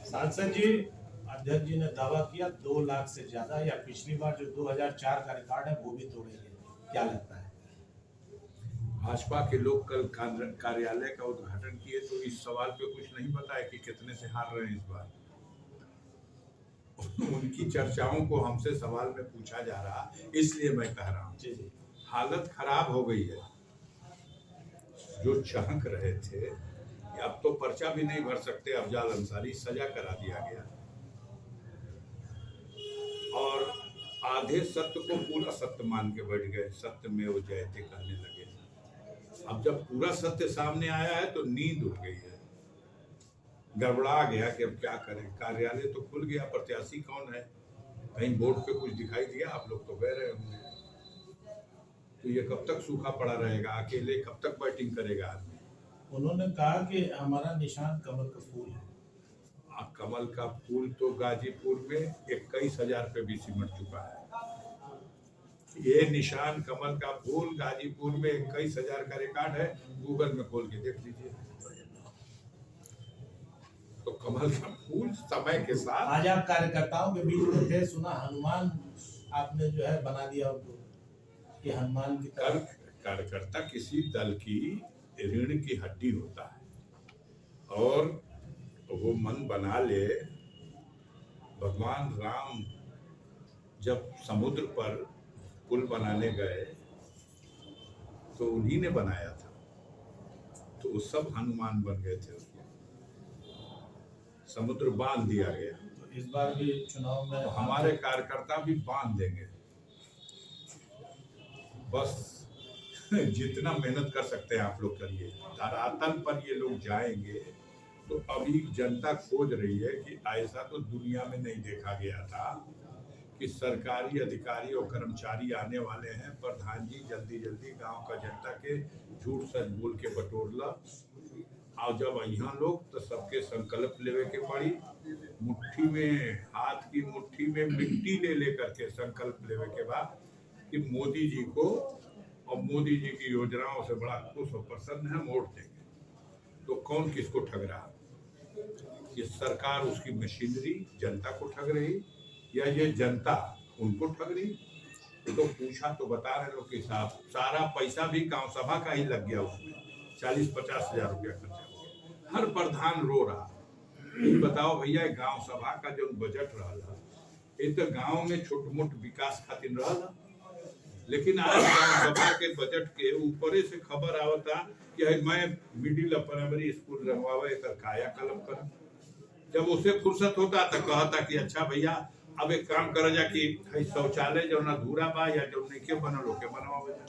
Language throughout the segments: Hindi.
सांसद जी, अध्यक्ष जी ने दावा किया 2 लाख से ज्यादा, या पिछली बार जो 2004 का रिकॉर्ड है वो भी तोड़ेंगे, क्या लगता है? भाजपा के लोग कल कार्यालय का उद्घाटन किए तो इस सवाल पे कुछ नहीं बताया कि कितने से हार रहे हैं इस बार। उनकी चर्चाओं को हमसे सवाल में पूछा जा रहा, इसलिए मैं कह रहा हूँ हालत खराब हो गई है। जो चहक रहे थे अब तो पर्चा भी नहीं भर सकते, अफजाल अंसारी सजा करा दिया गया और आधे सत्य को पूरा सत्य मान के बैठ गए, सत्य में वो जयते कहने लगे। अब जब पूरा सत्य सामने आया है तो नींद उड़ गई है, गड़बड़ा गया कि अब क्या करें। कार्यालय तो खुल गया, प्रत्याशी कौन है कहीं बोर्ड पे कुछ दिखाई दिया, आप लोग तो कह रहे होंगे। तो ये कब तक सूखा पड़ा रहेगा, अकेले कब तक बैटिंग करेगा आदमी। उन्होंने कहा कि हमारा निशान कमल का फूल है। कमल का फूल तो गाजीपुर में 21,000 पे भी सिमट चुका है। ये निशान कमल का फूल गाजीपुर में 21,000 का रिकॉर्ड है, गूगल में खोल के देख लीजिए। तो कमल का फूल समय के साथ। आज आप कार्यकर्ताओं के बीच में थे, सुना हनुमान आपने जो है बना दिया उनको कि हनुमान की तरह। कार्यकर्ता किसी दल की रीढ़ की हड्डी होता है और वो मन बना ले। भगवान राम जब समुद्र पर पुल बनाने गए तो उन्हीं ने बनाया था, तो वो सब हनुमान बन गए थे। समुद्र बांध दिया गया, तो इस बार भी चुनाव में तो हमारे कार्यकर्ता भी बांध देंगे। बस जितना मेहनत कर सकते हैं आप लोग करिए। धरातल पर ये लोग जाएंगे तो अभी जनता खोज रही है कि ऐसा तो दुनिया में नहीं देखा गया था कि सरकारी अधिकारी और कर्मचारी आने वाले हैं, प्रधान जी जल्दी जल्दी गांव का जनता के झूठ सच बोल के बटोरला। और जब यहाँ लोग तो सबके संकल्प लेवे के पड़ी, मुट्ठी में हाथ की मुट्ठी में मिट्टी ले लेकर के संकल्प लेवे के बाद कि मोदी जी को और मोदी जी की योजनाओं से बड़ा खुश और प्रसन्न है, वोट देंगे। तो कौन किसको ठग रहा? ये सरकार उसकी मशीनरी जनता को ठग रही या ये जनता उनको ठग रही? तो पूछा तो बता रहे लोग कि साहब सारा पैसा भी गांव सभा का ही लग गया, उसमें 40-50 हजार रुपया खर्चा हो गया। हर प्रधान रो रहा, बताओ भैया गांव सभा का जो बजट रहा ये तो गांव में छोट मोट विकास खातिर रहा, लेकिन आज गांव सभा के बजट के ऊपर से खबर आवता कि मैं मिडिल प्राइमरी स्कूल रखवावे कर कायाकल्प कर। जब उसे फुर्सत होता तो कहता कि अच्छा भैया अब एक काम कर जा कि शौचालय जो ना अधूरा बा या जो नहीं बनल होके बनवावे जा।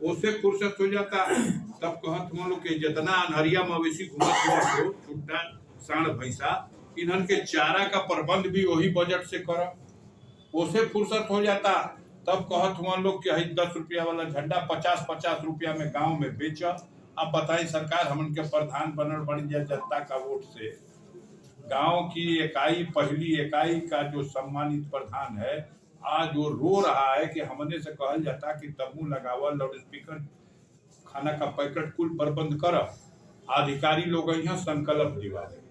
उसे फुर्सत हो जाता तब कहत हम लोग के जितना अनहरिया मवेशी घूमत हो छुट्टा सांड भैंसा, इन्हन के चारा का प्रबंध भी वही बजट से कर। उसे फुर्सत हो जाता तब कहत हुआ लोग कि 10 रुपया वाला झंडा 50-50 रुपया में गांव में बेचा। अब बताई सरकार हमन के प्रधान बनल बन जाए जनता का वोट से। गांव की इकाई, पहली इकाई का जो सम्मानित प्रधान है, आज वो रो रहा है कि हमने से कहल जाता कि तम्बू लगावा, लाउड स्पीकर, खाना का पैकेट कुल प्रबंध कर, अधिकारी लोग यहाँ संकल्प दिवावे।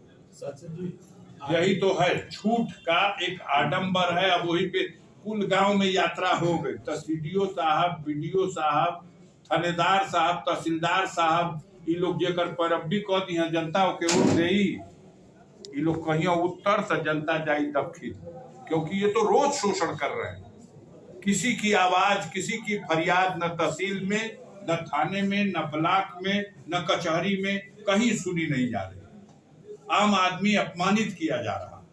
यही तो है छूट का एक आडंबर है। अब वही पे कुल गांव में यात्रा हो गई, तो सीडीओ साहब, बीडीओ साहब, थानेदार साहब, तहसीलदार साहब, ये लोग जेकर पैरवी कह दी जनता के वोट दे, ये लोग कहीं उत्तर से जनता जाई दक्षिण, क्योंकि ये तो रोज शोषण कर रहे हैं। किसी की आवाज, किसी की फरियाद न तहसील में, न थाने में, न ब्लॉक में, न कचहरी में कहीं सुनी नहीं जा रही। आम आदमी अपमानित किया जा रहा,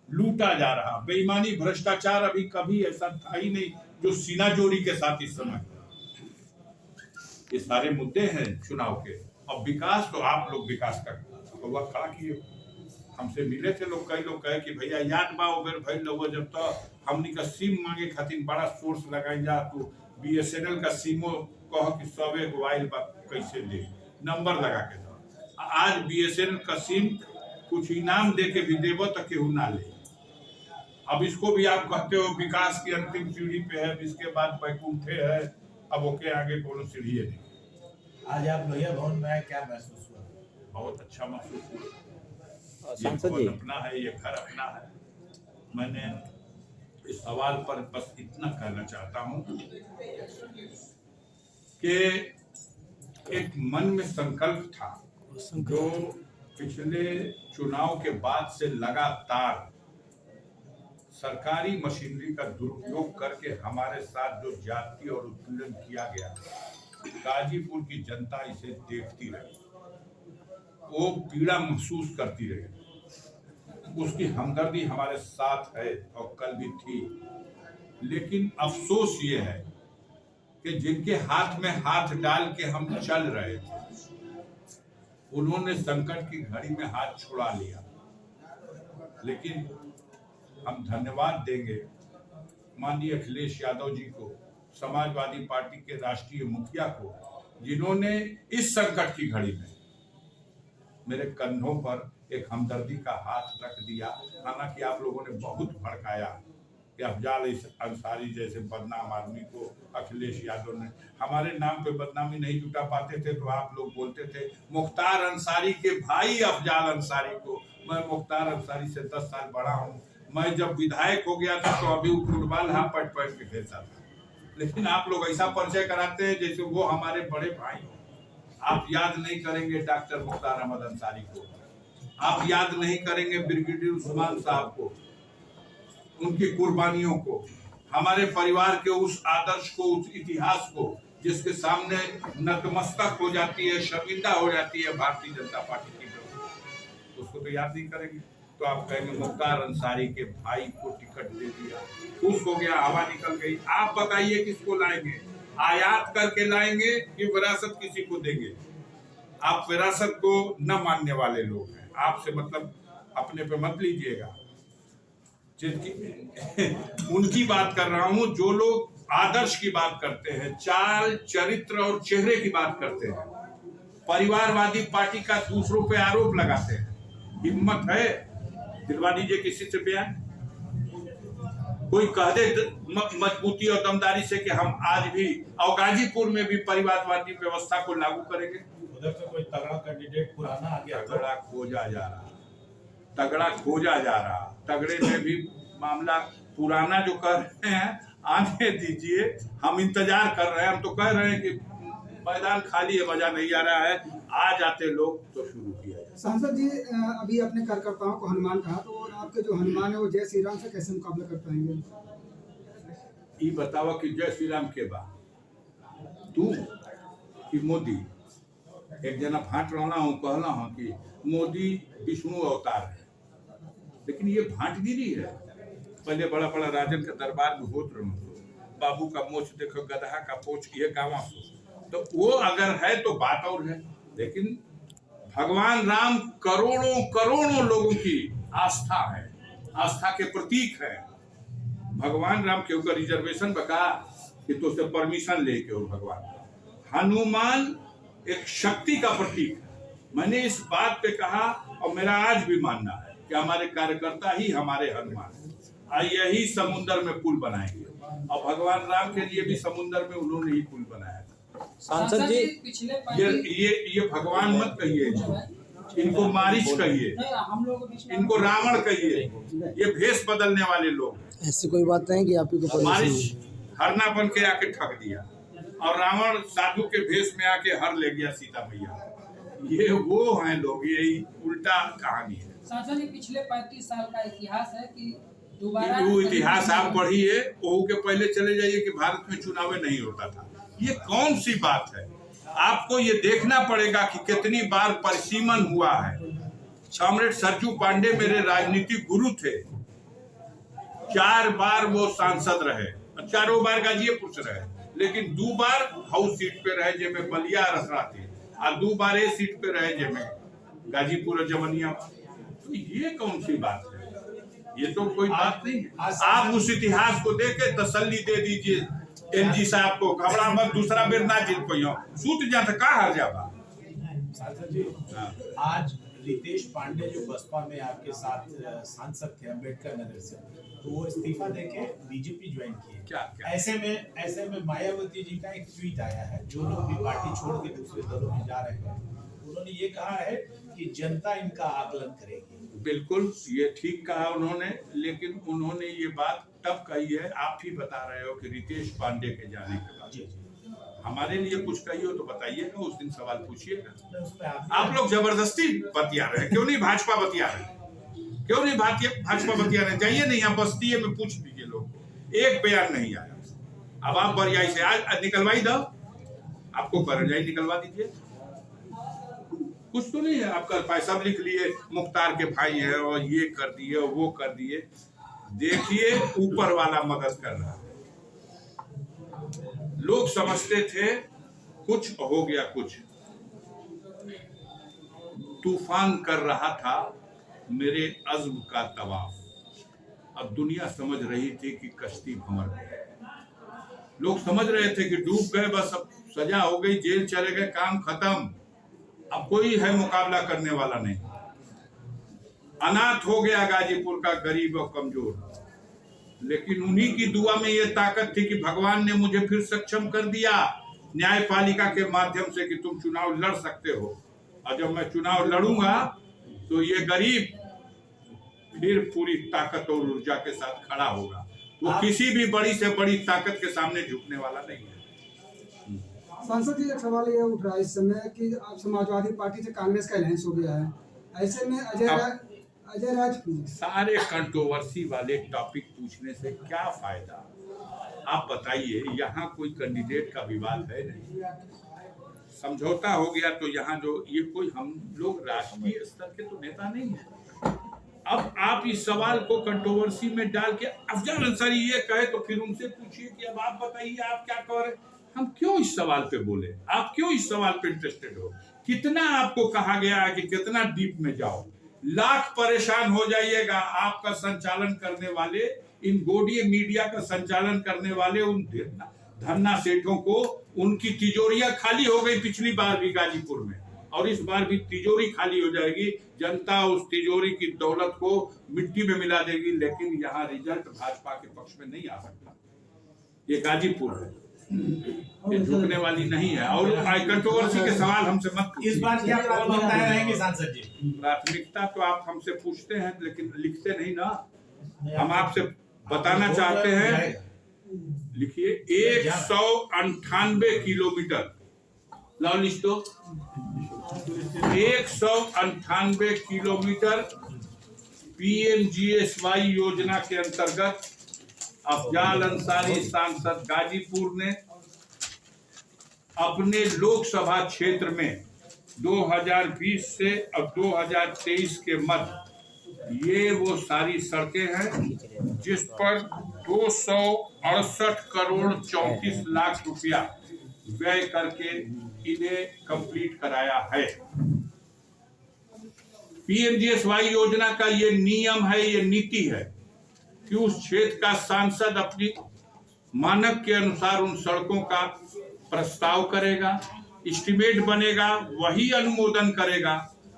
लूटा जा रहा। बेईमानी, भ्रष्टाचार अभी कभी ऐसा था ही नहीं जो सीना जोड़ी के साथ इस समय। ये सारे मुद्दे हैं चुनाव के। अब विकास तो आप लोग विकास का खड़ा किए, हमसे मिले थे लोग, कई लोग कहे कि भैया याद बा बेर भाई लोग जब तो हमनी का सिम मांगे खातिर बड़ा सोर्स लगाई जा, तो BSNL का सिमो कह कि सबे मोबाइल कैसे दे, नंबर लगा के दो। आज BSNL का सिम कुछ इनाम दे के भी देव तो केहू ना ले। अब इसको भी आप कहते हो विकास की अंतिम सीढ़ी पे है, इसके बाद बैकुंठे है, अब ओके आगे कोनो सीढ़ी नहीं। आज आप लोहिया भवन में क्या महसूस हुआ? बहुत अच्छा महसूस हुआ। ये सांसद भवन जी, अपना है, ये घर अपना है। मैंने इस सवाल पर बस इतना कहना चाहता हूँ कि एक मन में संकल्प था जो पिछले चुनाव के बाद से लगातार सरकारी मशीनरी का दुरुपयोग करके हमारे साथ जो जाति और उत्पीड़न किया गया, गाजीपुर की जनता इसे देखती रही, वो पीड़ा महसूस करती रही, उसकी हमदर्दी हमारे साथ है और कल भी थी। लेकिन अफसोस ये है कि जिनके हाथ में हाथ डाल के हम चल रहे थे, उन्होंने संकट की घड़ी में हाथ छुड़ा लिया। लेकिन हम धन्यवाद देंगे माननीय अखिलेश यादव जी को, समाजवादी पार्टी के राष्ट्रीय मुखिया को, जिन्होंने इस संकट की घड़ी में मेरे कंधों पर एक हमदर्दी का हाथ रख दिया। हालांकि आप लोगों ने बहुत भड़काया कि अफजाल अंसारी जैसे बदनाम आदमी को अखिलेश यादव ने, हमारे नाम पे बदनामी नहीं जुटा पाते थे तो आप लोग बोलते थे मुख्तार अंसारी के भाई अफजाल अंसारी को। मैं मुख्तार अंसारी से 10 साल बड़ा हूँ। मैं जब विधायक हो गया था तो अभी वो फुटबॉल हाँ पट पट के खेलता था। लेकिन आप लोग ऐसा परिचय कराते हैं जैसे वो हमारे बड़े भाई हो। आप याद नहीं करेंगे डॉक्टर मुख्तार अहमद अंसारी को, आप याद नहीं करेंगे ब्रिगेडियर उस्मान साहब को, उनकी कुर्बानियों को, हमारे परिवार के उस आदर्श को, उस इतिहास को जिसके सामने नतमस्तक हो जाती है, शर्मिंदा हो जाती है भारतीय जनता पार्टी की तरफ, उसको तो याद नहीं करेंगे। तो आप कहेंगे मुख्तार अंसारी के भाई को टिकट दे दिया, खुश हो गया, हवा निकल गई। आप बताइए किसको लाएंगे, आयात करके लाएंगे कि विरासत किसी को देंगे? आप विरासत को न मानने वाले लोग हैं, आपसे मतलब अपने पे मत लीजिएगा। उनकी बात कर रहा हूं जो लोग आदर्श की बात करते हैं, चाल चरित्र और चेहरे की बात करते हैं, परिवारवादी पार्टी का दूसरों पे आरोप लगाते हैं। हिम्मत है दिलवा दीजिए किसी से बयान, कोई कह दे मजबूती और दमदारी से कि हम आज भी और गाजीपुर में भी परिवारवादी व्यवस्था को लागू करेंगे। उधर से कोई तगड़ा कैंडिडेट पुराना आ गया, तगड़ा खोजा जा रहा, तगड़ा खोजा जा रहा, तगड़े में भी मामला पुराना जो कर रहे हैं आने दीजिए, हम इंतजार कर रहे हैं। हम तो कह रहे हैं कि मैदान खाली है, मजा नहीं आ रहा है, आ जाते लोग तो शुरू किया जाए। सांसद जी, अभी अपने कार्यकर्ताओं को हनुमान कहा, तो आपके जो हनुमान है वो जय श्री राम से कैसे मुकाबला कर पाएंगे? ये बतावा कि जय श्री राम के बा तू कि मोदी? एक जना भाट रहना हूँ, कहना हूँ कि मोदी विष्णु अवतार है, लेकिन ये भाटगिरी है। पहले बड़ा बड़ा राजन का दरबार में होत रहो, बाबू का मोछ देखो, गधा का पोछ, ये गाँव तो वो अगर है तो बात और है। लेकिन भगवान राम करोड़ों करोड़ों लोगों की आस्था है, आस्था के प्रतीक है। भगवान राम के ऊपर रिजर्वेशन बका कि तो से परमिशन लेके और भगवान हनुमान एक शक्ति का प्रतीक है। मैंने इस बात पे कहा और मेरा आज भी मानना है कि हमारे कार्यकर्ता ही हमारे हनुमान है। यही समुद्र में पुल बनाएंगे और भगवान राम के लिए भी समुद्र में उन्होंने ही पुल बनाया था। सांसद जी, ये भगवान मत कहिए, इनको मारिच कहिए, इनको रावण कहिए, ये भेष बदलने वाले लोग। ऐसी कोई बात नहीं कि आपकी को मारिच हरना बन के आके ठग दिया और रावण साधु के भेष में आके हर ले गया सीता मैया। ये वो हैं लोग, यही उल्टा कहानी है। सांसद जी, पिछले 35 साल का इतिहास है कि दोबारा वो इतिहास आप पढ़िए, ओहू के पहले चले जाइए कि भारत में चुनाव नहीं होता था। ये कौन सी बात है? आपको ये देखना पड़ेगा कि कितनी बार परिसीमन हुआ है। कॉमरेड सरजू पांडे मेरे राजनीतिक गुरु थे, 4 बार वो सांसद रहे, 4 बार गाजीपुर से रहे, लेकिन 2 बार हाउस सीट पे रहे जेमे बलिया रसरा थे और 2 बार ए सीट पे रहे जेमे गाजीपुर और जमनिया। तो ये कौन सी बात है? ये तो कोई बात नहीं है। आप उस इतिहास को देके तसल्ली दे दीजिए एलजी साहब को, घबरा मत, दूसरा बेर ना जीत पाइयो, सूत जा का हार जाबा। सांसद जी, आज रितेश पांडे जो बसपा में आपके साथ सांसद थे अम्बेडकर नगर से, तो वो इस्तीफा देके बीजेपी ज्वाइन किए। क्या? ऐसे में मायावती जी का एक ट्वीट आया है, जो लोग भी पार्टी छोड़ के दूसरे दलों में जा रहे हैं, उन्होंने ये कहा है कि जनता इनका आकलन करेगी। बिल्कुल ये ठीक कहा उन्होंने, लेकिन उन्होंने ये बात तब कही है, आप ही बता रहे हो कि रितेश पांडे के जाने के बाद। जी जी, हमारे लिए कुछ कही हो तो बताइएगा, उस दिन सवाल पूछिएगा। तो उस पे आप लोग जबरदस्ती बतिया रहे हैं, क्यों नहीं भाजपा बतिया रहे, क्यों नहीं भाजपा बतिया रहे? चाहिए नहीं, आप बस्ती में पूछ लीजिए लोग को, एक बयान नहीं आया। अब आप बरियाई से आज निकलवाई दो, आपको बरियाई निकलवा दीजिए, कुछ तो नहीं है। आप कल पैसा लिख लिए, मुख्तार के भाई है और ये कर दिए और वो कर दिए। देखिए ऊपर वाला मदद कर रहा है। लोग समझते थे कुछ हो गया, कुछ तूफान कर रहा था मेरे अज़्म का तवाफ। अब दुनिया समझ रही थी कि कश्ती भंवर गई, लोग समझ रहे थे कि डूब गए, बस अब सजा हो गई, जेल चले गए, काम खत्म, अब कोई है मुकाबला करने वाला नहीं। अनाथ हो गया गाजीपुर का गरीब और कमजोर, लेकिन उन्हीं की दुआ में ये ताकत थी कि भगवान ने मुझे फिर सक्षम कर दिया न्यायपालिका के माध्यम से कि तुम चुनाव लड़ सकते हो। और जब मैं चुनाव लड़ूंगा तो ये गरीब फिर पूरी ताकत और ऊर्जा के साथ खड़ा होगा। वो किसी भी बड़ी से बड़ी ताकत के सामने झुकने वाला नहीं है। सांसद जी, एक सवाल ये उठ रहा है इस समय कि अब समाजवादी पार्टी से कांग्रेस का अलायंस हो गया है, ऐसे में अजय राज सारे कंट्रोवर्सी वाले टॉपिक पूछने से क्या फायदा? आप बताइए, यहाँ कोई कैंडिडेट का विवाद है नहीं, समझौता हो गया तो यहाँ जो ये कोई, हम लोग राष्ट्रीय स्तर के तो नेता नहीं है। अब आप इस सवाल को कंट्रोवर्सी में डाल के अफजल अंसारी ये कहे तो फिर उनसे पूछिए कि अब आप बताइए आप क्या कह रहे। हम क्यों इस सवाल पे बोले? आप क्यों इस सवाल पे इंटरेस्टेड हो? कितना आपको कहा गया है कि कितना डीप में जाओ? लाख परेशान हो जाइएगा। आपका संचालन करने वाले, इन गोडीय मीडिया का संचालन करने वाले उन धन्ना सेठों को, उनकी तिजोरियां खाली हो गई पिछली बार भी गाजीपुर में, और इस बार भी तिजोरी खाली हो जाएगी। जनता उस तिजोरी की दौलत को मिट्टी में मिला देगी, लेकिन यहाँ रिजल्ट भाजपा के पक्ष में नहीं आ सकता। ये गाजीपुर है, ये झुकने वाली नहीं है। और कंट्रोवर्सी के सवाल हमसे मत पूछिए। इस बार क्या प्राथमिकताएं रहेंगी सांसद जी? प्राथमिकता तो आप हमसे पूछते हैं लेकिन लिखते नहीं ना। हम आपसे बताना चाहते हैं, लिखिए 198 किलोमीटर, लाओ लिख दो, 198 किलोमीटर पीएमजीएसवाई योजना के अंतर्गत अफजाल अंसारी सांसद गाजीपुर ने अपने लोकसभा क्षेत्र में 2020 से अब 2023 के मध्य ये वो सारी सड़कें हैं जिस पर 268 करोड़ 34 लाख रुपया व्यय करके इन्हें कंप्लीट कराया है। पीएमजीएसवाई योजना का ये नियम है, ये नीति है कि उस क्षेत्र का सांसद अपनी मानक के अनुसार उन सड़कों का प्रस्ताव करेगा, एस्टीमेट बनेगा, वही अनुमोदन करेगा,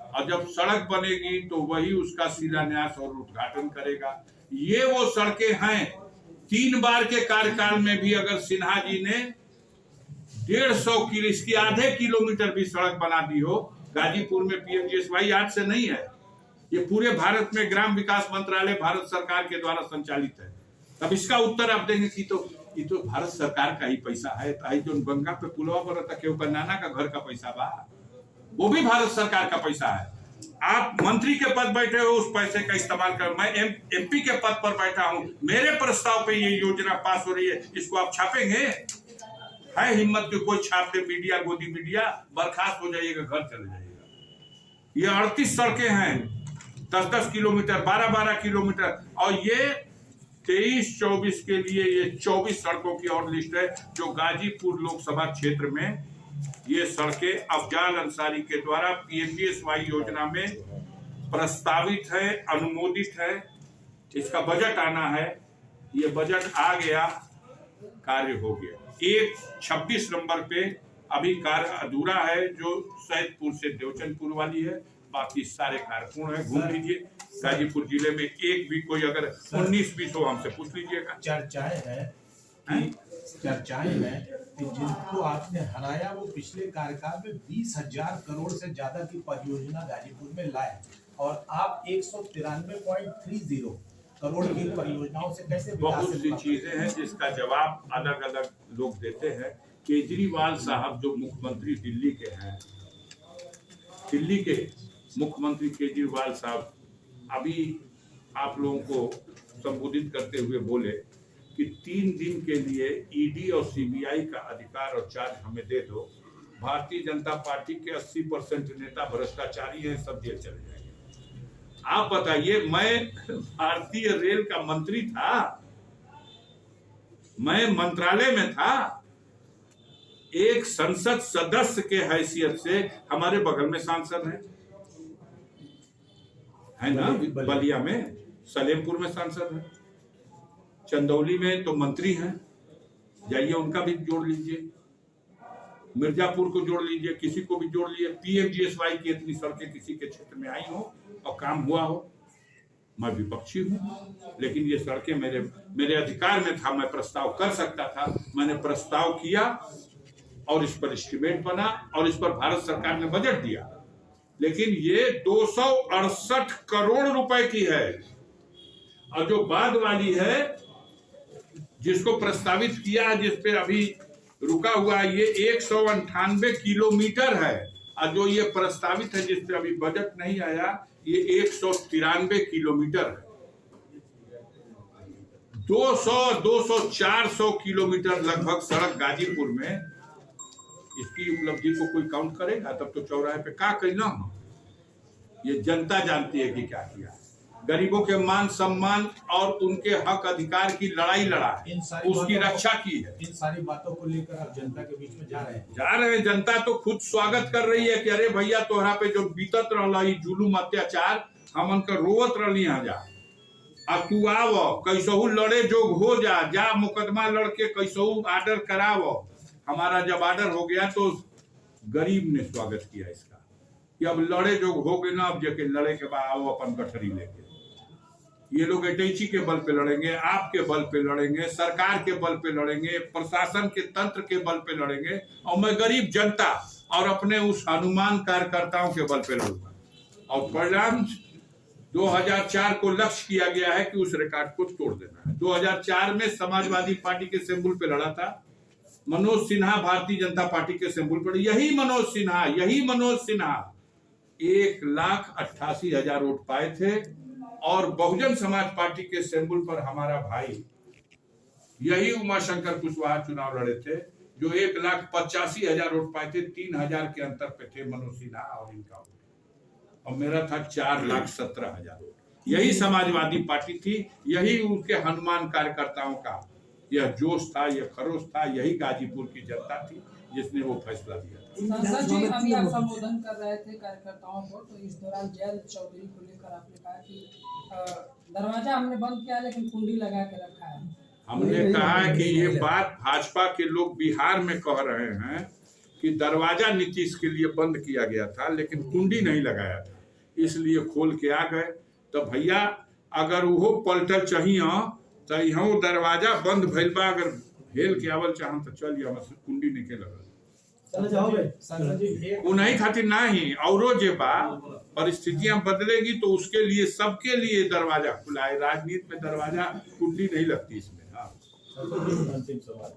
और जब सड़क बनेगी तो वही उसका शिलान्यास और उद्घाटन करेगा। ये वो सड़कें हैं। 3 बार के कार्यकाल में भी अगर सिन्हा जी ने 150 किलो, इसकी आधे किलोमीटर भी सड़क बना दी हो गाजीपुर में, पीएमजीएसवाई आज से नहीं है, ये पूरे भारत में ग्राम विकास मंत्रालय भारत सरकार के द्वारा संचालित है। तब इसका उत्तर आप देंगे कि तो ये तो भारत सरकार का ही पैसा है, जो गंगा पे पुलवा पर तक नाना का घर का पैसा बा, वो भी भारत सरकार का पैसा है। आप मंत्री के पद बैठे हो, उस पैसे का इस्तेमाल कर। मैं एमपी के पद पर बैठा हूं, मेरे प्रस्ताव पे ये योजना पास हो रही है, इसको आप छापेंगे? है हिम्मत कि कोई छाप दे? मीडिया, गोदी मीडिया, बर्खास्त हो जाइएगा, घर चले जाइएगा। ये 38 सड़कें हैं, 10-10 किलोमीटर, 12-12 किलोमीटर, और ये 23-24 के लिए ये 24 सड़कों की और लिस्ट है जो गाजीपुर लोकसभा क्षेत्र में ये सड़कें अफजाल अंसारी के द्वारा पीएमजीएसवाई योजना में प्रस्तावित है, अनुमोदित है। इसका बजट आना है, ये बजट आ गया, कार्य हो गया। 26 नंबर पे अभी कार्य अधूरा है, जो सैदपुर से देवचंदपुर वाली है, बाकी सारे कार्य पूर्ण है। घूम लीजिए गाजीपुर जिले में, एक भी कोई अगर 19-20 हो हमसे पूछ लीजिएगा। चर्चा है कि चर्चाएं हैं कि जिनको आपने हराया वो पिछले कार्यकाल में 20,000 करोड़ से ज्यादा की परियोजना गाजीपुर में लाए और आप 193.30 करोड़ की परियोजनाओं से कैसे विकास बहुत से सी मुकाबला चीजें हैं जिसका जवाब अलग अलग लोग देते हैं। केजरीवाल साहब जो मुख्यमंत्री दिल्ली के हैं, दिल्ली के मुख्यमंत्री केजरीवाल साहब अभी आप लोगों को संबोधित करते हुए बोले कि 3 दिन के लिए ईडी और सीबीआई का अधिकार और चार्ज हमें दे दो, भारतीय जनता पार्टी के 80% नेता भ्रष्टाचारी हैं, सब जेल चले जाएंगे। आप बताइए, मैं भारतीय रेल का मंत्री था, मैं मंत्रालय में था, एक संसद सदस्य के हैसियत से हमारे बगल में सांसद है ना, बलिया में, सलेमपुर में सांसद है, चंदौली में तो मंत्री हैं, जाइए उनका भी जोड़ लीजिए, मिर्जापुर को जोड़ लीजिए, किसी को भी जोड़ लीजिए। पीएमजीएसवाई की इतनी सड़कें किसी के क्षेत्र में आई हो और काम हुआ हो। मैं विपक्षी हूँ, लेकिन ये सड़कें मेरे अधिकार में था, मैं प्रस्ताव कर सकता था, मैंने प्रस्ताव किया और इस पर एस्टीमेट बना और इस पर भारत सरकार ने बजट दिया। लेकिन ये 268 करोड़ रुपए की है, और जो बाद वाली है जिसको प्रस्तावित किया है, जिसपे अभी रुका हुआ है, ये 198 किलोमीटर है, और जो ये प्रस्तावित है जिसपे अभी बजट नहीं आया, ये 193 किलोमीटर है। 200-400 किलोमीटर लगभग सड़क गाजीपुर में, इसकी उपलब्धि को कोई काउंट करेगा? तब तो चौराहे पे क्या कहना, ये जनता जानती है कि क्या किया। गरीबों के मान सम्मान और उनके हक अधिकार की लड़ाई लड़ा है, उसकी रक्षा की है। इन सारी बातों को लेकर आप जनता के बीच में जा रहे हैं। जनता तो खुद स्वागत कर रही है कि अरे भैया तोहरा पे जो बीतत रहा जुलूम अत्याचार, हमन का रोवत रही जा, अब तू आव, कैसहू लड़े जोग हो जा मुकदमा लड़के कैसहू आर्डर कराव। हमारा जब आर्डर हो गया तो गरीब ने स्वागत किया इसका कि अब लड़े जोग हो गए ना, अब जाके लड़े के बाद आओ अपन गठरी लेके। ये लोग अटैची के बल पे लड़ेंगे, आपके बल पे लड़ेंगे, सरकार के बल पे लड़ेंगे, प्रशासन के तंत्र के बल पे लड़ेंगे, और मैं गरीब जनता और अपने उस हनुमान कार्यकर्ताओं के बल पे लड़ूंगा। और परिणाम 2004 को लक्ष्य किया गया है कि उस रिकॉर्ड को तोड़ देना है। 2004 में समाजवादी पार्टी के सिंबल पे लड़ा था मनोज सिन्हा, भारतीय जनता पार्टी के सिंबल पर, यही मनोज सिन्हा 1,88,000 वोट पाए थे, और बहुजन समाज पार्टी के सिंबल पर हमारा भाई यही उमाशंकर कुशवाहा चुनाव लड़े थे, जो 1,85,000 वोट पाए थे। 3,000 के अंतर पे थे मनोज सिन्हा और इनका वोट, और मेरा था 4,17,000 वोट। यही समाजवादी पार्टी थी, यही उनके हनुमान कार्यकर्ताओं का यह जोश था, यह खरोश था, यही गाजीपुर की जनता थी जिसने वो फैसला दिया था। सांसद जी, अभी आप संबोधन कर रहे थे कार्यकर्ताओं को, तो इस दौरान जयंत चौधरी को लेकर आपने कहा कि दरवाजा हमने बंद किया लेकिन कुंडी लगा के रखा है। हमने कहा है कि ये बात भाजपा के लोग बिहार में कह रहे हैं कि दरवाजा नीतीश के लिए बंद किया गया था लेकिन कुंडी नहीं लगाया था, इसलिए खोल के आ गए। तो भैया अगर वो पलटल चाहिए तो यहाँ दरवाजा बंद भइल बा, अगर हेल के आवल चाहम तो चलिए, कुंडी निके लगल उन्हीं खातिर नहीं, औरो जे बा परिस्थितियां बदलेगी तो उसके लिए सबके लिए दरवाजा खुला है। राजनीति में दरवाजा कुंडी नहीं लगती इसमें। हाँ, अंतिम सवाल,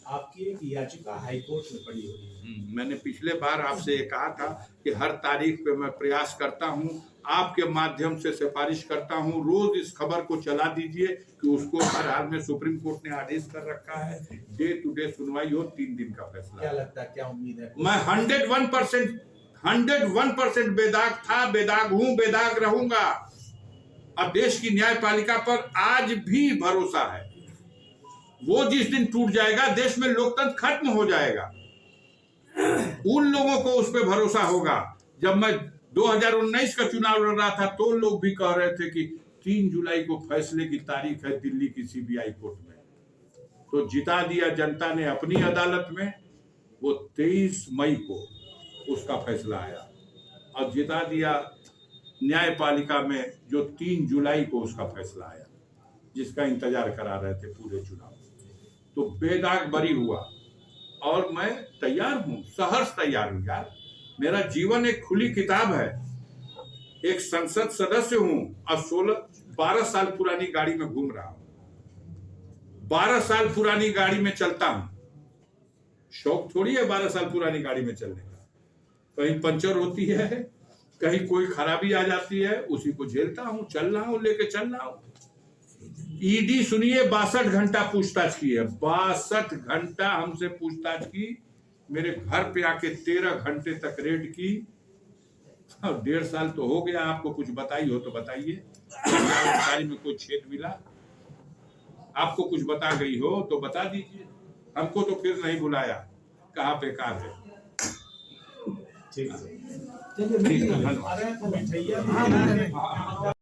आपकी एक याचिका हाईकोर्ट में पड़ी हुई है। मैंने पिछले बार आपसे ये कहा था कि हर तारीख पे मैं प्रयास करता हूँ, आपके माध्यम से सिफारिश करता हूँ, रोज इस खबर को चला दीजिए कि उसको हर हाल में सुप्रीम कोर्ट ने आदेश कर रखा है, डे टू डे सुनवाई हो, 3 दिन का फैसला। क्या लगता है, क्या उम्मीद है? मैं 101% बेदाग था, बेदाग हूँ, बेदाग रहूंगा। अब देश की न्यायपालिका पर आज भी भरोसा है। वो जिस दिन टूट जाएगा देश में लोकतंत्र खत्म हो जाएगा। उन लोगों को उस पर भरोसा होगा। जब मैं 2019 का चुनाव लड़ रहा था तो लोग भी कह रहे थे कि 3 जुलाई को फैसले की तारीख है दिल्ली की सीबीआई कोर्ट में, तो जिता दिया जनता ने अपनी अदालत में। वो 23 मई को उसका फैसला आया, और जिता दिया न्यायपालिका में जो 3 जुलाई को उसका फैसला आया, जिसका इंतजार करा रहे थे पूरे चुनाव। तो बेदाग बरी हुआ। और मैं तैयार हूं, सहर्ष तैयार हूं यार। मेरा जीवन एक खुली किताब है। एक संसद सदस्य हूं और 12 साल पुरानी गाड़ी में घूम रहा हूं। 12 साल पुरानी गाड़ी में चलता हूं। शौक थोड़ी है 12 साल पुरानी गाड़ी में चलने का। कहीं पंचर होती है, कहीं कोई खराबी आ जाती है, उसी को झेलता हूं, चल रहा हूं, लेके चल रहा हूं। ईडी सुनिए 62 घंटा पूछताछ की है। 62 घंटा हमसे पूछताछ की। मेरे घर पे आके 13 घंटे तक रेड की। और 1.5 साल तो हो गया। आपको कुछ बताई हो तो बताइए, गाड़ी में कोई छेद मिला, आपको कुछ बता गई हो तो बता दीजिए। हमको तो फिर नहीं बुलाया, कहाँ बेकार है। ठीक है। चलिए ठीक है, धन्यवाद। अरे तो मिठाइयाँ भी